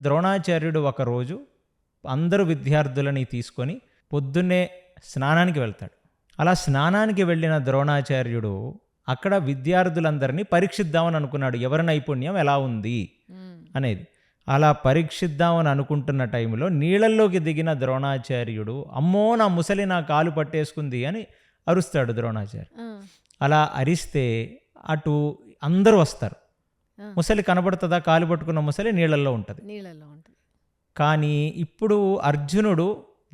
ద్రోణాచార్యుడు ఒకరోజు అందరు విద్యార్థులని తీసుకొని పొద్దున్నే స్నానానికి వెళ్తాడు. అలా స్నానానికి వెళ్ళిన ద్రోణాచార్యుడు అక్కడ విద్యార్థులందరినీ పరీక్షిద్దామని అనుకున్నాడు, ఎవరి నైపుణ్యం ఎలా ఉంది అనేది. అలా పరీక్షిద్దామని అనుకుంటున్న టైంలో నీళ్ళల్లోకి దిగిన ద్రోణాచార్యుడు, అమ్మో నా ముసలి నా కాలు పట్టేసుకుంది అని అరుస్తాడు ద్రోణాచార్య. అలా అరిస్తే అటు అందరూ వస్తారు. ముసలి కనబడుతుందా? కాలు పట్టుకున్న ముసలి నీళ్ళల్లో ఉంటుంది. కానీ ఇప్పుడు అర్జునుడు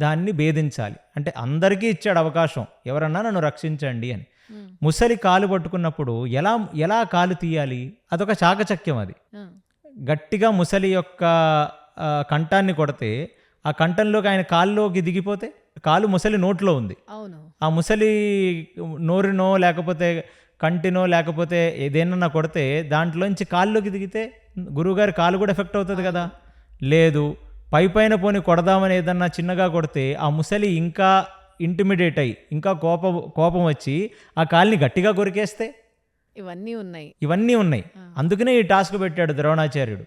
దాన్ని భేదించాలి. అంటే అందరికీ ఇచ్చాడు అవకాశం, ఎవరన్నా నన్ను రక్షించండి అని. ముసలి కాలు పట్టుకున్నప్పుడు ఎలా కాలు తీయాలి? అదొక చాకచక్యం. అది గట్టిగా ముసలి యొక్క కంఠాన్ని కొడితే ఆ కంఠంలోకి ఆయన కాలులోకి దిగిపోతే, కాలు ముసలి నోట్లో ఉంది, ఆ ముసలి నోరునో లేకపోతే కంటినో లేకపోతే ఏదైనా కొడితే దాంట్లోంచి కాళ్ళలోకి దిగితే గురువుగారి కాలు కూడా ఎఫెక్ట్ అవుతుంది కదా. లేదు, పైన పోని కొడదామని ఏదన్నా చిన్నగా కొడితే ఆ ముసలి ఇంకా ఇంటిమిడేట్ అయ్యి ఇంకా కోపం వచ్చి ఆ కాలిని గట్టిగా కొరికేస్తే ఇవన్నీ ఉన్నాయి. అందుకనే ఈ టాస్క్ పెట్టాడు ద్రోణాచార్యుడు.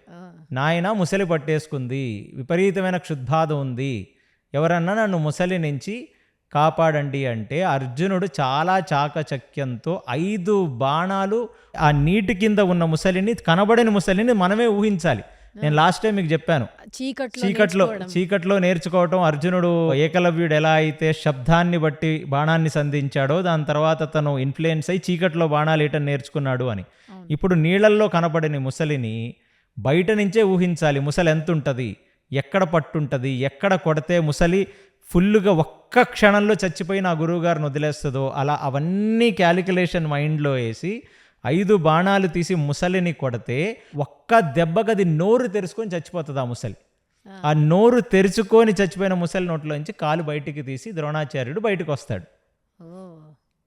నాయన ముసలి పట్టేసుకుంది, విపరీతమైన క్షుద్బాధ ఉంది, ఎవరన్నా నన్ను ముసలి నుంచి కాపాడండి అంటే అర్జునుడు చాలా చాకచక్యంతో 5 బాణాలు ఆ నీటి కింద ఉన్న ముసలిని, కనబడని ముసలిని మనమే ఊహించాలి. నేను లాస్ట్ టైం మీకు చెప్పాను, చీకట్లో నేర్చుకోవటం. అర్జునుడు ఏకలవ్యుడు ఎలా అయితే శబ్దాన్ని బట్టి బాణాన్ని సంధించాడో దాని తర్వాత తను ఇన్ఫ్లుయెన్స్ అయ్యి చీకట్లో బాణాలు వేయటం నేర్చుకున్నాడు అని. ఇప్పుడు నీళ్ళల్లో కనబడని ముసలిని బయట నుంచే ఊహించాలి. ముసలి ఎంత ఉంటుంది, ఎక్కడ పట్టుంటుంది, ఎక్కడ కొడితే ముసలి ఫుల్గా ఒక్క క్షణంలో చచ్చిపోయి నా గురువుగారిని వదిలేస్తుందో అలా అవన్నీ క్యాలిక్యులేషన్ మైండ్లో వేసి 5 బాణాలు తీసి ముసలిని కొడితే ఒక్క దెబ్బకది నోరు తెరుచుకొని చచ్చిపోతుంది ఆ ముసలి. ఆ నోరు తెరుచుకొని చచ్చిపోయిన ముసలి నోట్లోంచి కాలు బయటికి తీసి ద్రోణాచార్యుడు బయటకు వస్తాడు.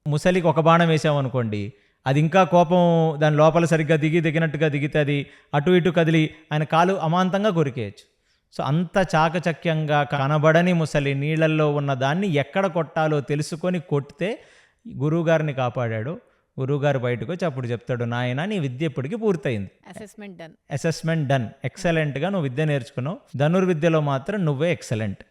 ముసలికి ఒక బాణం వేసామనుకోండి, అది ఇంకా కోపం దాని లోపల సరిగ్గా దిగినట్టుగా దిగితే అది అటు ఇటు కదిలి ఆయన కాలు అమాంతంగా కొరికేయచ్చు. సో అంత చాకచక్యంగా కనబడని ముసలి నీళ్ళల్లో ఉన్న దాన్ని ఎక్కడ కొట్టాలో తెలుసుకొని కొట్టితే గురువుగారిని కాపాడాడు. గురువుగారు బయటకు వచ్చి అప్పుడు చెప్తాడు, నాయన నీ విద్య ఇప్పటికి పూర్తయింది, అసెస్మెంట్ డన్, ఎక్సలెంట్గా నువ్వు విద్య నేర్చుకున్నావు, ధనుర్విద్యలో మాత్రం నువ్వే ఎక్సలెంట్.